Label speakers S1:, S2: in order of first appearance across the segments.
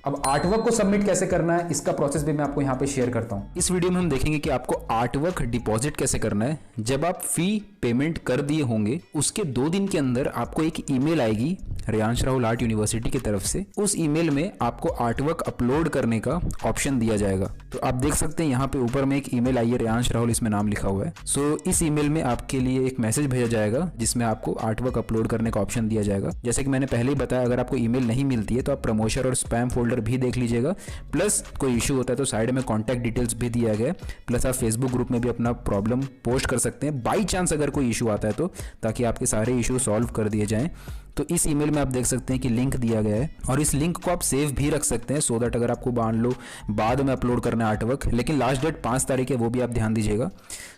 S1: अब आर्टवर्क को सबमिट कैसे करना है इसका प्रोसेस भी मैं आपको यहाँ पे शेयर करता हूँ। इस वीडियो में हम देखेंगे कि आपको आर्टवर्क डिपॉजिट कैसे करना है। जब आप फी पेमेंट कर दिए होंगे उसके 2 दिन के अंदर आपको एक ईमेल आएगी रेयांश राहुल आर्ट यूनिवर्सिटी की तरफ से। उस ईमेल में आपको आर्टवर्क अपलोड करने का ऑप्शन दिया जाएगा। तो आप देख सकते हैं यहाँ पे ऊपर में एक ईमेल आई है, रेयांश राहुल इसमें नाम लिखा हुआ है। सो इस ईमेल में आपके लिए एक मैसेज भेजा जाएगा जिसमें आपको आर्टवर्क अपलोड करने का ऑप्शन दिया जाएगा। जैसे कि मैंने पहले ही बताया, अगर आपको ईमेल नहीं मिलती है तो आप प्रमोशन और स्पैम फोल्डर भी देख लीजिएगा। प्लस कोई इशू होता है तो साइड में कॉन्टैक्ट डिटेल्स भी दिया गया है। प्लस आप फेसबुक ग्रुप में भी अपना प्रॉब्लम पोस्ट कर सकते हैं बाई चांस अगर कोई इशू आता है तो, ताकि आपके सारे इशू सॉल्व कर दिए जाएं। तो इस ईमेल में आप देख सकते हैं कि लिंक दिया गया है और इस लिंक को आप सेव भी रख सकते हैं सो दैट अगर आपको मान लो बाद में अपलोड करना है आर्टवर्क, लेकिन लास्ट डेट 5 तारीख है, वो भी आप ध्यान दीजिएगा।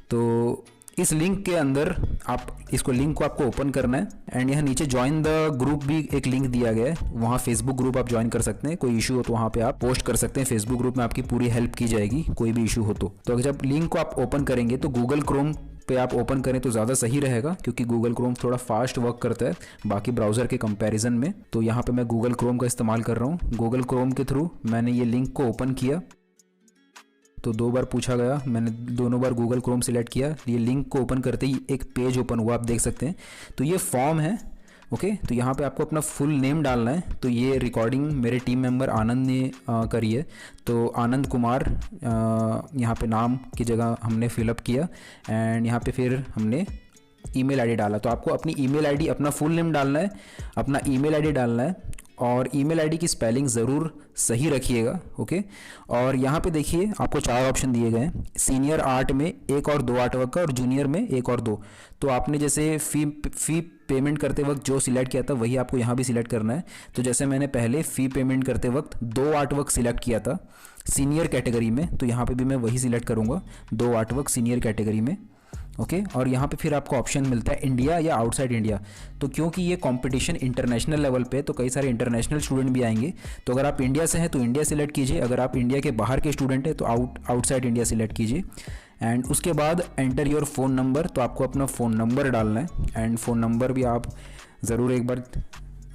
S1: तो इस लिंक के अंदर आप इसको लिंक को आपको ओपन करना है एंड यहाँ नीचे ज्वाइन द ग्रुप भी एक लिंक दिया गया है, वहाँ फेसबुक ग्रुप आप ज्वाइन कर सकते हैं। कोई इशू हो तो वहाँ पे आप पोस्ट कर सकते हैं, फेसबुक ग्रुप में आपकी पूरी हेल्प की जाएगी कोई भी इशू हो तो। अगर जब लिंक को आप ओपन करेंगे तो गूगल क्रोम पे आप ओपन करें तो ज़्यादा सही रहेगा, क्योंकि गूगल क्रोम थोड़ा फास्ट वर्क करता है बाकी ब्राउज़र के कंपैरिजन में। तो यहाँ पे मैं गूगल क्रोम का इस्तेमाल कर रहा हूँ। गूगल क्रोम के थ्रू मैंने ये लिंक को ओपन किया तो 2 बार पूछा गया, मैंने दोनों बार गूगल क्रोम सिलेक्ट किया। ये लिंक को ओपन करते ही एक पेज ओपन हुआ, आप देख सकते हैं। तो ये फॉर्म है, ओके। तो यहाँ पे आपको अपना फुल नेम डालना है। तो ये रिकॉर्डिंग मेरे टीम मेंबर आनंद ने करी है, तो आनंद कुमार यहाँ पे नाम की जगह हमने फिलअप किया एंड यहाँ पे फिर हमने ईमेल आईडी डाला। तो आपको अपनी ईमेल आईडी, अपना फुल नेम डालना है, अपना ईमेल आईडी डालना है और ईमेल आईडी की स्पेलिंग ज़रूर सही रखिएगा, ओके। और यहाँ पे देखिए आपको 4 ऑप्शन दिए गए हैं। सीनियर आर्ट में 1 और 2 आर्टवर्क का और जूनियर में 1 और 2। तो आपने जैसे फ़ी पेमेंट करते वक्त जो सिलेक्ट किया था वही आपको यहाँ भी सिलेक्ट करना है। तो जैसे मैंने पहले फ़ी पेमेंट करते वक्त 2 आर्टवर्क सिलेक्ट किया था सीनियर कैटेगरी में, तो यहाँ पे भी मैं वही सिलेक्ट करूँगा, 2 आर्टवर्क सीनियर कैटेगरी में, ओके। और यहाँ पे फिर आपको ऑप्शन मिलता है इंडिया या आउटसाइड इंडिया। तो क्योंकि ये कंपटीशन इंटरनेशनल लेवल पे, तो कई सारे इंटरनेशनल स्टूडेंट भी आएंगे। तो अगर आप इंडिया से हैं तो इंडिया सिलेक्ट कीजिए, अगर आप इंडिया के बाहर के स्टूडेंट हैं तो आउटसाइड इंडिया सिलेक्ट कीजिए। एंड उसके बाद एंटर योर फ़ोन नंबर, तो आपको अपना फ़ोन नंबर डालना है एंड फ़ोन नंबर भी आप ज़रूर एक बार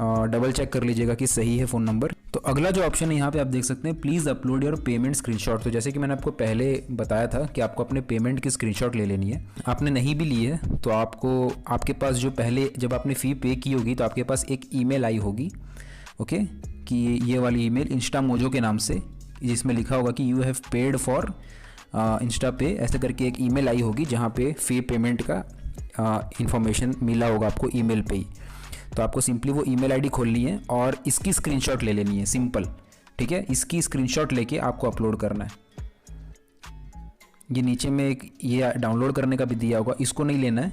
S1: डबल चेक कर लीजिएगा कि सही है फ़ोन नंबर। तो अगला जो ऑप्शन है यहाँ पे आप देख सकते हैं, please upload your payment screenshot. तो जैसे कि मैंने आपको पहले बताया था कि आपको अपने पेमेंट की स्क्रीनशॉट ले लेनी है। आपने नहीं भी ली है तो आपको, आपके पास जो पहले जब आपने फ़ी पे की होगी तो आपके पास एक ईमेल आई होगी, ओके, कि ये वाली ईमेल इंस्टा मोजो के नाम से, जिसमें लिखा होगा कि you have paid for Insta पे, ऐसे करके एक ईमेल आई होगी जहाँ पे फ़ी पेमेंट का इंफॉर्मेशन मिला होगा आपको ईमेल पे ही। तो आपको सिंपली वो ईमेल आईडी खोलनी है और इसकी स्क्रीनशॉट ले लेनी है, सिंपल, ठीक है। इसकी स्क्रीनशॉट लेके आपको अपलोड करना है। ये नीचे में एक ये डाउनलोड करने का भी दिया होगा, इसको नहीं लेना है,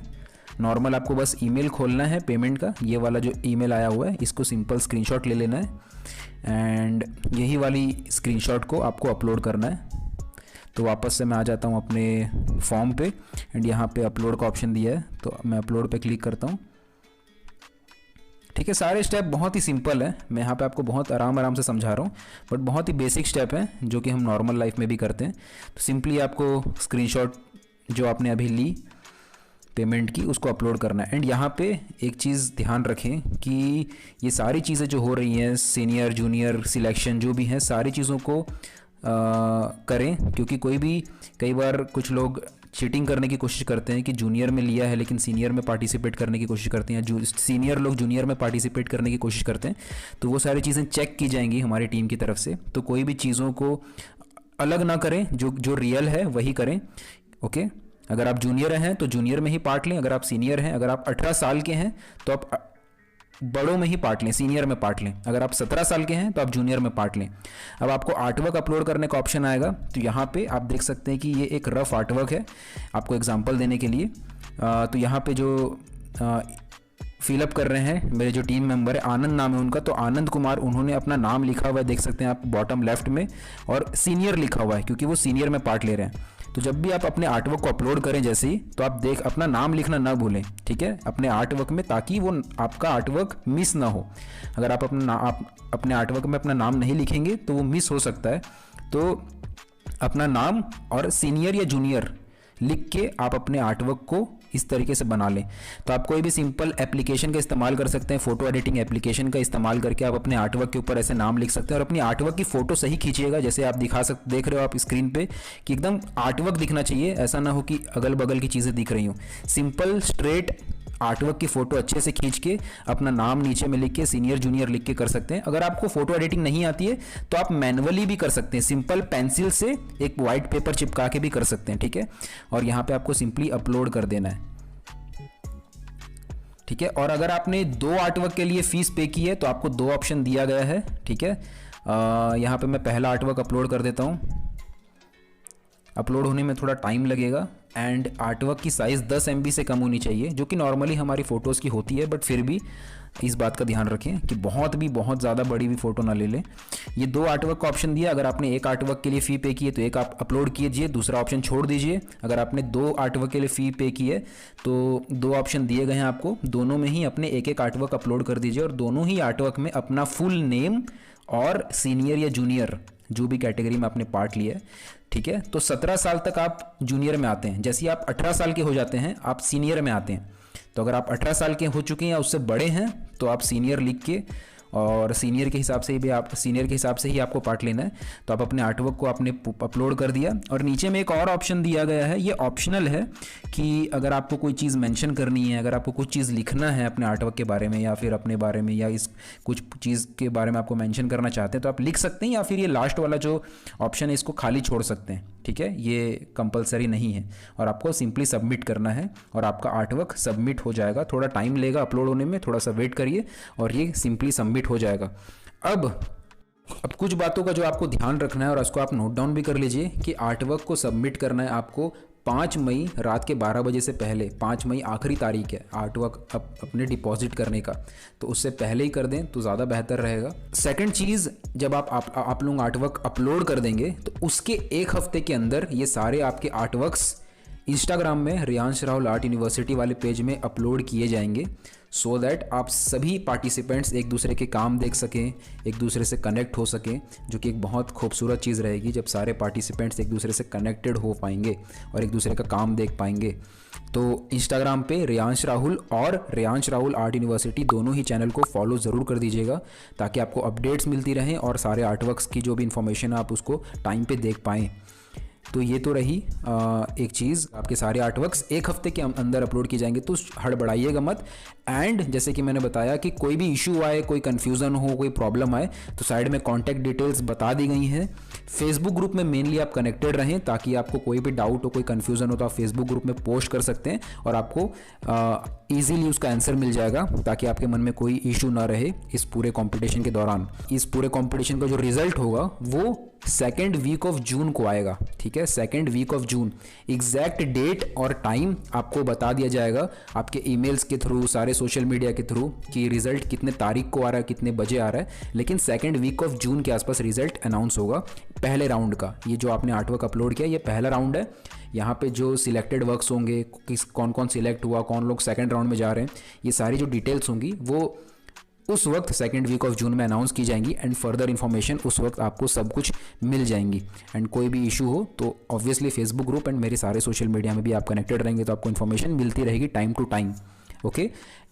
S1: नॉर्मल आपको बस ईमेल खोलना है पेमेंट का, ये वाला जो ईमेल आया हुआ है इसको सिंपल स्क्रीनशॉट ले लेना है एंड यही वाली स्क्रीनशॉट को आपको अपलोड करना है। तो वापस से मैं आ जाता हूँ अपने फॉर्म पे एंड यहाँ पे अपलोड का ऑप्शन दिया है, तो मैं अपलोड पे क्लिक करता हूँ, ठीक है। सारे स्टेप बहुत ही सिंपल है, मैं यहाँ पे आपको बहुत आराम से समझा रहा हूँ, बट बहुत ही बेसिक स्टेप हैं जो कि हम नॉर्मल लाइफ में भी करते हैं। तो सिंपली आपको स्क्रीनशॉट जो आपने अभी ली पेमेंट की उसको अपलोड करना है। एंड यहाँ पे एक चीज़ ध्यान रखें कि ये सारी चीज़ें जो हो रही हैं, सीनियर जूनियर सिलेक्शन जो भी हैं, सारी चीज़ों को करें, क्योंकि कई बार कुछ लोग चीटिंग करने की कोशिश करते हैं कि जूनियर में लिया है लेकिन सीनियर में पार्टिसिपेट करने की कोशिश करते हैं, सीनियर लोग जूनियर में पार्टिसिपेट करने की कोशिश करते हैं। तो वो सारी चीज़ें चेक की जाएंगी हमारी टीम की तरफ से। तो कोई भी चीज़ों को अलग ना करें, जो रियल है वही करें, ओके। अगर आप जूनियर हैं तो जूनियर में ही पार्ट लें, अगर आप सीनियर हैं, अगर आप 18 साल के हैं तो आप बड़ों में ही पार्ट लें, सीनियर में पार्ट लें, अगर आप 17 साल के हैं तो आप जूनियर में पार्ट लें। अब आपको आर्टवर्क अपलोड करने का ऑप्शन आएगा, तो यहाँ पे आप देख सकते हैं कि ये एक रफ आर्टवर्क है, आपको एग्जांपल देने के लिए। तो यहाँ पे जो फिलअप कर रहे हैं मेरे जो टीम मेंबर है, आनंद नाम है उनका, तो आनंद कुमार, उन्होंने अपना नाम लिखा हुआ है, देख सकते हैं आप बॉटम लेफ्ट में, और सीनियर लिखा हुआ है क्योंकि वो सीनियर में पार्ट ले रहे हैं। तो जब भी आप अपने आर्टवर्क को अपलोड करें जैसे ही, तो आप अपना नाम लिखना ना भूलें, ठीक है, अपने आर्टवर्क में, ताकि वो आपका आर्टवर्क मिस ना हो। अगर आप अपने आर्टवर्क में अपना नाम नहीं लिखेंगे तो वो मिस हो सकता है। तो अपना नाम और सीनियर या जूनियर लिख के आप अपने आर्टवर्क को इस तरीके से बना लें। तो आप कोई भी सिंपल एप्लीकेशन का इस्तेमाल कर सकते हैं, फोटो एडिटिंग एप्लीकेशन का इस्तेमाल करके आप अपने आर्टवर्क के ऊपर ऐसे नाम लिख सकते हैं और अपनी आर्टवर्क की फोटो सही खींचिएगा। जैसे आप देख रहे हो आप स्क्रीन पे कि एकदम आर्टवर्क दिखना चाहिए, ऐसा ना हो कि अगल बगल की चीज़ें दिख रही हूँ। सिंपल स्ट्रेट आर्टवर्क की फोटो अच्छे से खींच के अपना नाम नीचे में लिख के सीनियर जूनियर लिख के कर सकते हैं। अगर आपको फोटो एडिटिंग नहीं आती है तो आप मैनुअली भी कर सकते हैं, सिंपल पेंसिल से एक वाइट पेपर चिपका के भी कर सकते हैं, ठीक है। और यहाँ पे आपको सिंपली अपलोड कर देना है, ठीक है। और अगर आपने 2 आर्टवर्क के लिए फीस पे की है तो आपको 2 ऑप्शन दिया गया है, ठीक है। यहाँ पे मैं पहला आर्टवर्क अपलोड कर देता हूँ। अपलोड होने में थोड़ा टाइम लगेगा एंड आर्टवर्क की साइज़ 10 MB से कम होनी चाहिए, जो कि नॉर्मली हमारी फ़ोटोज़ की होती है, बट फिर भी इस बात का ध्यान रखें कि बहुत ज़्यादा बड़ी भी फ़ोटो ना ले लें। ये 2 आर्टवर्क का ऑप्शन दिया। अगर आपने 1 आर्टवर्क के लिए फ़ी पे की है तो एक आप अपलोड कीजिए, दूसरा ऑप्शन छोड़ दीजिए। अगर आपने 2 आर्टवर्क के लिए फ़ी पे की है तो 2 ऑप्शन दिए गए हैं आपको, दोनों में ही अपने एक आर्टवर्क अपलोड कर दीजिए और दोनों ही आर्टवर्क में अपना फुल नेम और सीनियर या जूनियर जो भी कैटेगरी में आपने पार्ट लिया है, ठीक है। तो 17 साल तक आप जूनियर में आते हैं, जैसे ही आप 18 साल के हो जाते हैं आप सीनियर में आते हैं। तो अगर आप 18 साल के हो चुके हैं या उससे बड़े हैं तो आप सीनियर लिख के और सीनियर के हिसाब से ही आपको पार्ट लेना है। तो आप अपने आर्टवर्क को आपने अपलोड कर दिया और नीचे में एक और ऑप्शन दिया गया है, ये ऑप्शनल है कि अगर आपको कोई चीज़ मेंशन करनी है, अगर आपको कुछ चीज़ लिखना है अपने आर्टवर्क के बारे में या फिर अपने बारे में या इस कुछ चीज़ के बारे में आपको मेंशन करना चाहते हैं तो आप लिख सकते हैं, या फिर ये लास्ट वाला जो ऑप्शन है इसको खाली छोड़ सकते हैं, ठीक है। ये कंपलसरी नहीं है और आपको सिंपली सबमिट करना है और आपका आर्टवर्क सबमिट हो जाएगा। थोड़ा टाइम लेगा अपलोड होने में, थोड़ा सा वेट करिए और ये सिंपली सबमिट हो जाएगा। अब कुछ बातों का जो आपको ध्यान रखना है और उसको आप नोट डाउन भी कर लीजिए कि आर्टवर्क को सबमिट करना है आपको 5 मई रात के 12 बजे से पहले। 5 मई आखिरी तारीख है आर्टवर्क अपने डिपॉजिट करने का, तो उससे पहले ही कर दें तो ज़्यादा बेहतर रहेगा। सेकंड चीज़, जब आप लोग आर्टवर्क अपलोड कर देंगे तो उसके 1 हफ्ते के अंदर ये सारे आपके आर्टवर्क्स इंस्टाग्राम में रियांश राहुल आर्ट यूनिवर्सिटी वाले पेज में अपलोड किए जाएंगे, सो दैट आप सभी पार्टिसिपेंट्स एक दूसरे के काम देख सकें, एक दूसरे से कनेक्ट हो सकें, जो कि एक बहुत खूबसूरत चीज़ रहेगी जब सारे पार्टिसिपेंट्स एक दूसरे से कनेक्टेड हो पाएंगे और एक दूसरे का काम देख पाएंगे। तो इंस्टाग्राम पे रियांश राहुल और रियांश राहुल आर्ट यूनिवर्सिटी दोनों ही चैनल को फॉलो ज़रूर कर दीजिएगा ताकि आपको अपडेट्स मिलती रहें और सारे आर्टवर्क्स की जो भी इंफॉर्मेशन है आप उसको टाइम पे देख पाएँ। तो ये तो रही एक चीज़, आपके सारे आर्टवर्क्स 1 हफ्ते के अंदर अपलोड किए जाएंगे, तो हड़बड़ाइएगा मत। एंड जैसे कि मैंने बताया कि कोई भी इशू आए, कोई कन्फ्यूज़न हो, कोई प्रॉब्लम आए तो साइड में कॉन्टैक्ट डिटेल्स बता दी गई हैं। फेसबुक ग्रुप में मेनली आप कनेक्टेड रहें ताकि आपको कोई भी डाउट हो, कोई कन्फ्यूज़न हो तो आप फेसबुक ग्रुप में पोस्ट कर सकते हैं और आपको ईजीली उसका आंसर मिल जाएगा ताकि आपके मन में कोई इशू ना रहे इस पूरे कंपटीशन के दौरान। इस पूरे कंपटीशन का जो रिजल्ट होगा वो 2nd वीक ऑफ जून को आएगा, ठीक है। 2nd week of June exact date और टाइम आपको बता दिया जाएगा आपके ईमेल्स के थ्रू, सारे सोशल मीडिया के थ्रू कि रिजल्ट कितने तारीख को आ रहा है, कितने बजे आ रहा है। लेकिन 2nd वीक ऑफ जून के आसपास रिजल्ट अनाउंस होगा पहले राउंड का। ये जो आपने आर्टवर्क अपलोड किया ये पहला राउंड है। यहाँ पे जो सिलेक्टेड वर्क्स होंगे, कौन कौन सिलेक्ट हुआ, कौन लोग 2nd राउंड में जा रहे हैं, ये सारी जो डिटेल्स होंगी वो उस वक्त 2nd वीक ऑफ जून में अनाउंस की जाएंगी एंड फर्दर इन्फॉर्मेशन उस वक्त आपको सब कुछ मिल जाएंगी। एंड कोई भी इशू हो तो ऑब्वियसली फेसबुक ग्रुप एंड मेरे सारे सोशल मीडिया में भी आप कनेक्टेड रहेंगे तो आपको इन्फॉर्मेशन मिलती रहेगी time to time, okay.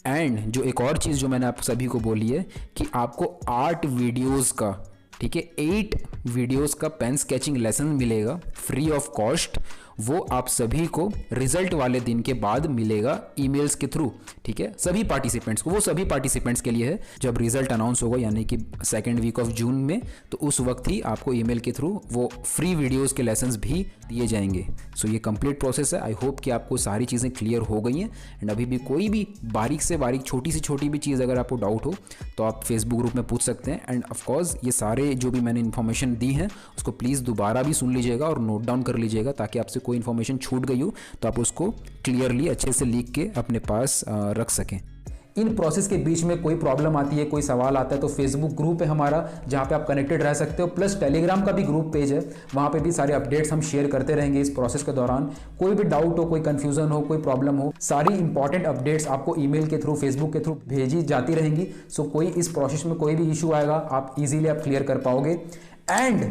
S1: And जो एक और चीज़ जो मैंने आप सभी को बोली है कि आपको 8 वीडियोज़ का, ठीक है, 8 वीडियोज़ का पेन स्केचिंग लेसन मिलेगा फ्री ऑफ कॉस्ट। वो आप सभी को रिजल्ट वाले दिन के बाद मिलेगा ईमेल्स के थ्रू, ठीक है, सभी पार्टिसिपेंट्स को। वो सभी पार्टिसिपेंट्स के लिए है जब रिजल्ट अनाउंस होगा यानी कि 2nd वीक ऑफ जून में, तो उस वक्त ही आपको ईमेल के थ्रू वो फ्री वीडियोस के लेसन्स भी दिए जाएंगे। सो ये कंप्लीट प्रोसेस है। आई होप कि आपको सारी चीज़ें क्लियर हो गई हैं एंड अभी भी कोई भी बारीक से बारीक छोटी से छोटी भी चीज़ अगर आपको डाउट हो तो आप फेसबुक ग्रुप में पूछ सकते हैं। एंड ऑफकोर्स ये सारे जो भी मैंने इन्फॉर्मेशन दी है उसको प्लीज़ दोबारा भी सुन लीजिएगा और नोट डाउन कर लीजिएगा ताकि आपसे कोई इन्फॉर्मेशन छूट गई हो तो आप उसको क्लियरली अच्छे से लिख के अपने पास रख सकें। इन प्रोसेस के बीच में कोई प्रॉब्लम आती है, कोई सवाल आता है तो फेसबुक ग्रुप है हमारा जहाँ पे आप कनेक्टेड रह सकते हो, प्लस टेलीग्राम का भी ग्रुप पेज है, वहाँ पे भी सारे अपडेट्स हम शेयर करते रहेंगे इस प्रोसेस के दौरान। कोई भी डाउट हो, कोई कंफ्यूजन हो, कोई प्रॉब्लम हो, सारी इंपॉर्टेंट अपडेट्स आपको ईमेल के थ्रू, फेसबुक के थ्रू भेजी जाती रहेंगी। सो कोई इस प्रोसेस में कोई भी इशू आएगा आप इजीली आप क्लियर कर पाओगे। एंड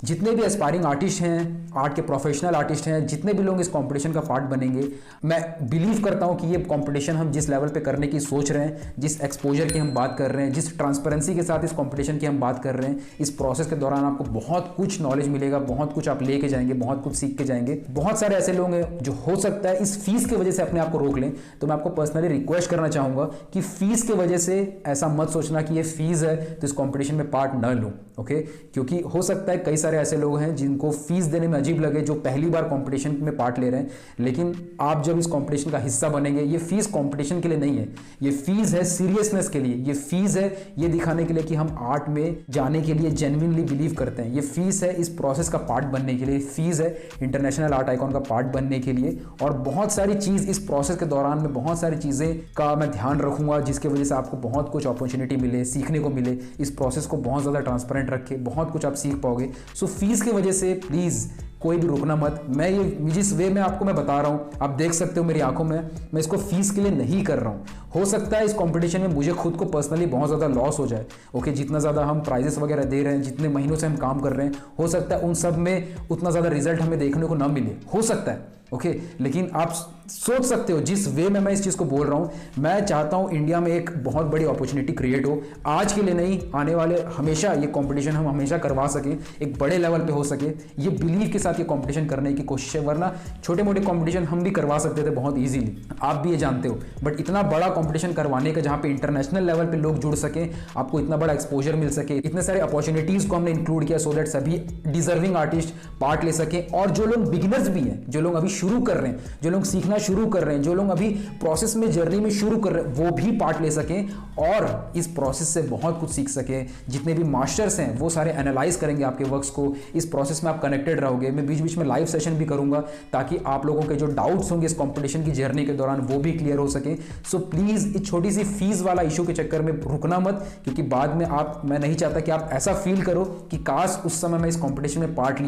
S1: जितने भी एस्पायरिंग आर्टिस्ट हैं, आर्ट के प्रोफेशनल आर्टिस्ट हैं, जितने भी लोग इस कंपटीशन का पार्ट बनेंगे, मैं बिलीव करता हूं कि ये कंपटीशन हम जिस लेवल पे करने की सोच रहे हैं, जिस एक्सपोजर की हम बात कर रहे हैं, जिस ट्रांसपेरेंसी के साथ इस कंपटीशन की हम बात कर रहे हैं, इस प्रोसेस के दौरान आपको बहुत कुछ नॉलेज मिलेगा, बहुत कुछ आप लेके जाएंगे, बहुत कुछ सीख के जाएंगे। बहुत सारे ऐसे लोग हैं जो हो सकता है इस फीस की वजह से अपने आप को रोक लें, तो मैं आपको पर्सनली रिक्वेस्ट करना चाहूंगा कि फीस की वजह से ऐसा मत सोचना कि ये फीस है तो इस कंपटीशन में पार्ट न लूं। ओके, क्योंकि हो सकता है कई सारे ऐसे लोग हैं जिनको फीस देने में अजीब लगे, जो पहली बार कंपटीशन में पार्ट ले रहे हैं, लेकिन आप जब इस कंपटीशन का हिस्सा बनेंगे, ये फीस कंपटीशन के लिए नहीं है, ये फीस है सीरियसनेस के लिए, ये फीस है ये दिखाने के लिए कि हम आर्ट में जाने के लिए जेन्युइनली बिलीव करते हैं, ये फीस है इस प्रोसेस का पार्ट बनने के लिए, फीस है इंटरनेशनल आर्ट आइकॉन का पार्ट बनने के लिए। और बहुत सारी चीज इस प्रोसेस के दौरान में बहुत सारी चीजें का मैं ध्यान रखूंगा, जिसकी वजह से आपको बहुत कुछ अपॉर्चुनिटी मिले, सीखने को मिले, इस प्रोसेस को बहुत ज्यादा ट्रांसपेरेंट रखे, बहुत कुछ आप सीख पाओगे। सो फीस की वजह से प्लीज कोई भी रुकना मत। मैं ये जिस वे में आपको मैं बता रहा हूँ, आप देख सकते हो मेरी आंखों में, मैं इसको फीस के लिए नहीं कर रहा हूँ। हो सकता है इस कंपटीशन में मुझे खुद को पर्सनली बहुत ज़्यादा लॉस हो जाए। ओके, जितना ज़्यादा हम प्राइजेस वगैरह दे रहे हैं, जितने महीनों से हम काम कर रहे हैं, हो सकता है उन सब में उतना ज़्यादा रिजल्ट हमें देखने को ना मिले, हो सकता है। ओके, लेकिन आप सोच सकते हो जिस वे में मैं इस चीज़ को बोल रहा हूँ, मैं चाहता हूँ इंडिया में एक बहुत बड़ी अपॉर्चुनिटी क्रिएट हो, आज के लिए नहीं, आने वाले हमेशा ये कंपटीशन हम हमेशा करवा सके, एक बड़े लेवल पे हो सके, ये बिलीव के साथ ये कंपटीशन करने की कोशिश है। वरना छोटे मोटे कंपटीशन हम भी करवा सकते थे बहुत ईजीली, आप भी ये जानते हो, बट इतना बड़ा कंपटीशन करवाने का जहाँ पे इंटरनेशनल लेवल पे लोग जुड़ सके, आपको इतना बड़ा एक्सपोजर मिल सके, इतने सारे अपॉर्चुनिटीज़ को हमने इंक्लूड किया सो दैट सभी डिजर्विंग आर्टिस्ट पार्ट ले सके। और जो लोग बिगिनर्स भी हैं, जो लोग अभी शुरू कर रहे हैं, जो लोग सीखना शुरू कर रहे हैं, जो लोग अभी प्रोसेस में जर्नी में शुरू कर रहे हैं, वो भी पार्ट ले सकें और इस प्रोसेस से बहुत कुछ सीख सकें। जितने भी मास्टर्स हैं वो सारे एनालाइज करेंगे आपके वर्क्स को, इस प्रोसेस में आप कनेक्टेड रहोगे। मैं बीच बीच में लाइव सेशन भी करूंगा ताकि आप लोगों के जो डाउट्स होंगे इस कंपटीशन की जर्नी के दौरान वो भी क्लियर हो सके। सो प्लीज इस छोटी सी फीस वाला इशू के चक्कर में रुकना मत, क्योंकि बाद में मैं नहीं चाहता कि आप ऐसा फील करो कि काश उस समय मैं इस कंपटीशन में पार्ट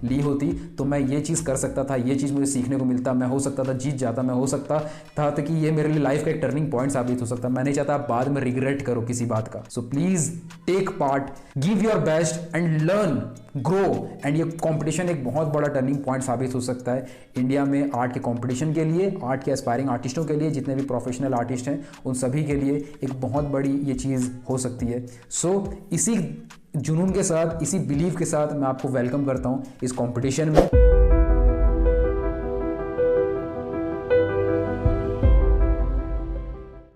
S1: ली होती तो मैं ये चीज कर सकता था, ये चीज मुझे सीखने को मिलता, मैं हो सकता था जीत जाता, मैं हो सकता था कि ये मेरे लिए लाइफ का एक टर्निंग पॉइंट साबित हो सकता। मैं नहीं चाहता आप बाद में रिग्रेट करो किसी बात का। So please take part, give your best and learn, grow. And ये कंपटीशन एक बहुत बड़ा टर्निंग पॉइंट साबित हो सकता है इंडिया में आर्ट के कंपटीशन के लिए, आर्ट के एस्पायरिंग आर्टिस्टों के लिए, जितने भी प्रोफेशनल आर्टिस्ट हैं उन सभी के लिए एक बहुत बड़ी ये चीज़ हो सकती है। सो इसी जुनून के साथ, इसी बिलीव के साथ मैं आपको वेलकम करता हूँ इस कंपटीशन में।